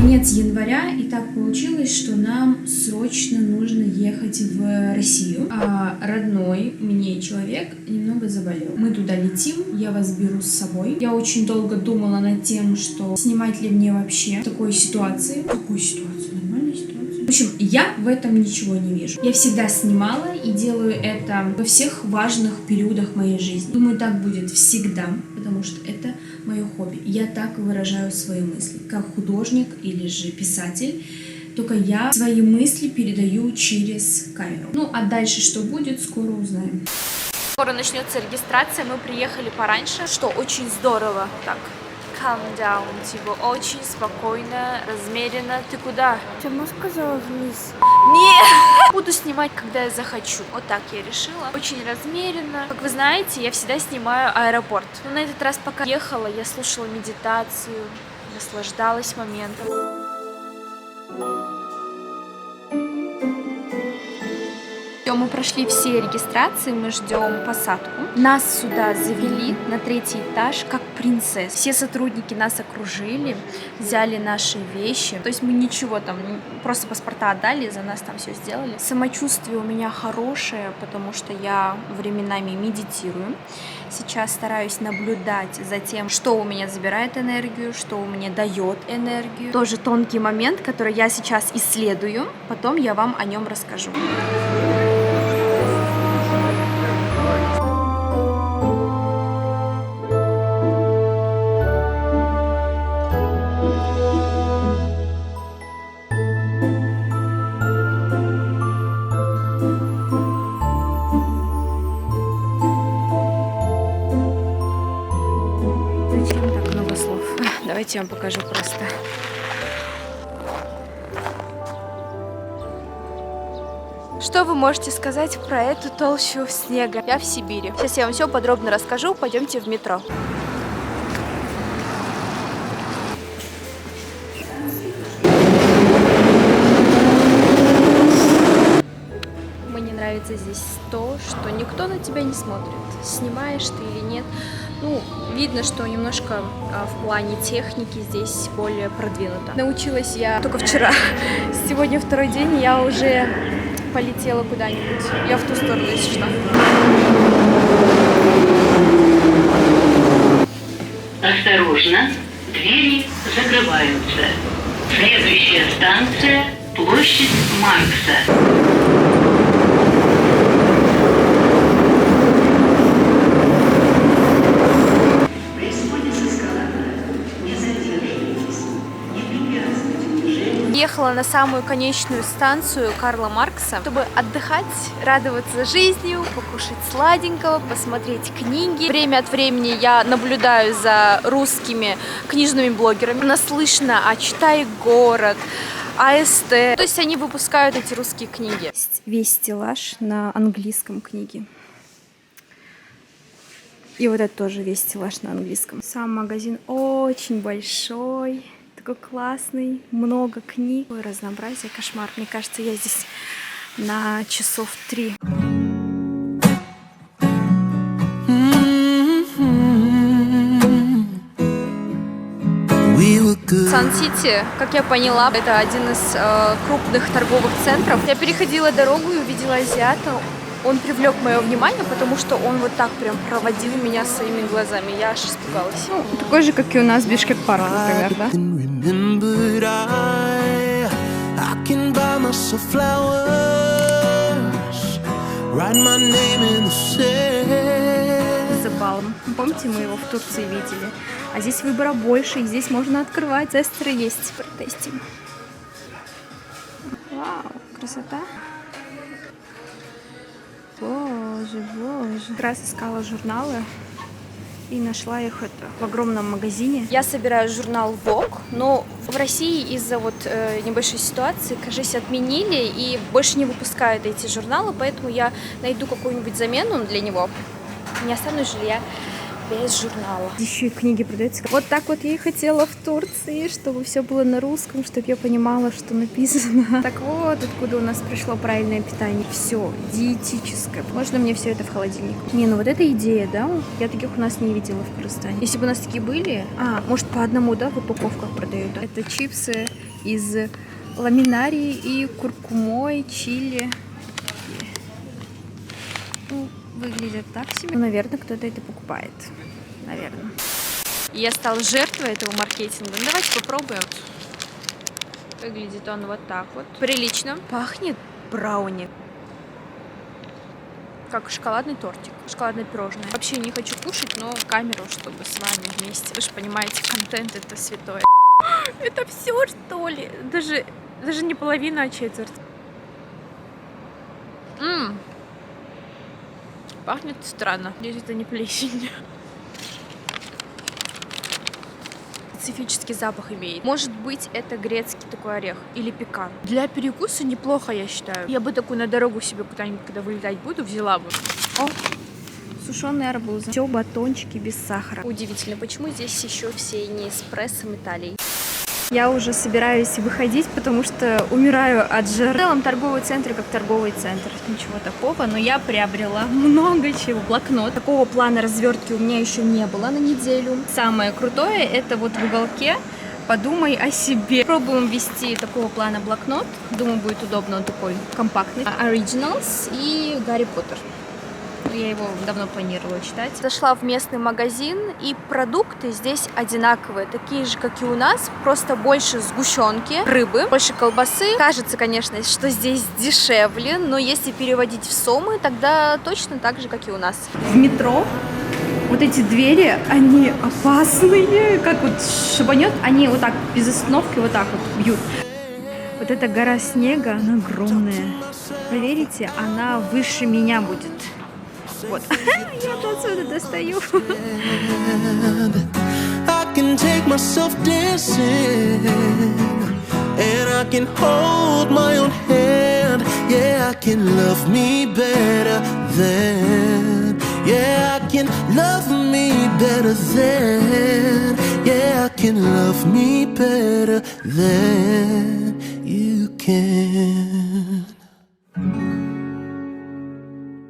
Конец января, и так получилось, что нам срочно нужно ехать в Россию. А родной мне человек немного заболел. Мы туда летим, я вас беру с собой. Я очень долго думала над тем, что снимать ли мне вообще в такой ситуации. Какую ситуацию? Нормальная ситуация? В общем, я в этом ничего не вижу. Я всегда снимала и делаю это во всех важных периодах моей жизни. Думаю, так будет всегда, потому что это мое хобби. Я так выражаю свои мысли, как художник или же писатель. Только я свои мысли передаю через камеру. Ну, а дальше что будет, скоро узнаем. Скоро начнется регистрация, мы приехали пораньше, что очень здорово. Так, calm down, типа, очень спокойно, размеренно. Ты куда? Чему сказала вниз? Нет! Буду снимать, когда я захочу. Вот так я решила. Очень размеренно. Как вы знаете, я всегда снимаю аэропорт. Но на этот раз, пока ехала, я слушала медитацию, наслаждалась моментом. Мы прошли все регистрации, мы ждем посадку. Нас сюда завели на 3-й этаж, как принцесс. Все сотрудники нас окружили, взяли наши вещи. То есть мы ничего там, просто паспорта отдали, за нас там все сделали. Самочувствие у меня хорошее, потому что я временами медитирую. Сейчас стараюсь наблюдать за тем, что у меня забирает энергию, что у меня дает энергию. Тоже тонкий момент, который я сейчас исследую. Потом я вам о нем расскажу. Давайте я вам покажу просто. Что вы можете сказать про эту толщу снега? Я в Сибири. Сейчас я вам все подробно расскажу. Пойдемте в метро. Мне нравится здесь то, что никто на тебя не смотрит. Снимаешь ты или нет. Ну, видно, что немножко в плане техники здесь более продвинуто. Научилась я только вчера. Сегодня 2-й день, я уже полетела куда-нибудь. Я в ту сторону, если что. Осторожно, двери закрываются. Следующая станция – площадь Маркса. Ехала на самую конечную станцию Карла Маркса, чтобы отдыхать, радоваться жизнью, покушать сладенького, посмотреть книги. Время от времени я наблюдаю за русскими книжными блогерами. Наслышана о «Читай город», АСТ. То есть они выпускают эти русские книги. Весь стеллаж на английском книги. И вот это тоже весь стеллаж на английском. Сам магазин очень большой. Такой классный, много книг, такое разнообразие, кошмар. Мне кажется, я здесь на часов 3. Сан-Сити, как я поняла, это один из крупных торговых центров. Я переходила дорогу и увидела азиата. Он привлек мое внимание, потому что он вот так прям проводил меня своими глазами. Я аж испугалась. Ну, такой же, как и у нас Бишкек-парк, например, да? Забалом. Помните, мы его в Турции видели? А здесь выбора больше, и здесь можно открывать. Тестеры есть. Протестим. Вау, красота. Боже, боже. Как раз искала журналы и нашла их в огромном магазине. Я собираю журнал Vogue, но в России из-за вот небольшой ситуации, кажется, отменили и больше не выпускают эти журналы, поэтому я найду какую-нибудь замену для него. Не останусь же я без журнала. Еще и книги продаются. Вот так вот я и хотела в Турции, чтобы все было на русском, чтобы я понимала, что написано. Так вот, откуда у нас пришло правильное питание. Все диетическое. Можно мне все это в холодильник? Не, ну вот эта идея, да? Я таких у нас не видела в Кыргызстане. Если бы у нас такие были... может, по одному, да, в упаковках продают? Это чипсы из ламинарии и куркумой, чили. Ну, выглядит так себе. Ну, наверное, кто-то это покупает. Наверное. Я стала жертвой этого маркетинга. Ну, давайте попробуем. Выглядит он вот так вот. Прилично. Пахнет брауни. Как шоколадный тортик, шоколадное пирожное. Вообще не хочу кушать, но камеру, чтобы с вами вместе. Вы же понимаете, контент это святое. Это все, что ли? Даже не половина, а четверть. Пахнет странно. Надеюсь, это не плесень. Специфический запах имеет. Может быть, это грецкий такой орех или пекан. Для перекуса неплохо, я считаю. Я бы такую на дорогу себе куда-нибудь, когда вылетать буду, взяла бы. О, сушеные арбузы. Все батончики без сахара. Удивительно, почему здесь еще все не эспрессо Италии. Я уже собираюсь выходить, потому что умираю от жары. В целом торговый центр как торговый центр. Ничего такого, но я приобрела много чего. Блокнот. Такого плана развертки у меня еще не было на неделю. Самое крутое это вот в уголке «Подумай о себе». Пробуем ввести такого плана блокнот. Думаю, будет удобно, он такой компактный. Originals и Гарри Поттер. Я его давно планировала читать. Зашла в местный магазин, и продукты здесь одинаковые, такие же, как и у нас, просто больше сгущенки, рыбы, больше колбасы. Кажется, конечно, что здесь дешевле, но если переводить в сомы, тогда точно так же, как и у нас. В метро вот эти двери, они опасные, как вот шибанет, они вот так без остановки вот так вот бьют. Вот эта гора снега, она огромная. Поверите, она выше меня будет. Вот. Я отсюда достаю. I can take myself dancing, and I can hold my own hand. Yeah, I can love me better than. Yeah, I can love me better than. Yeah, I can love me better than you can.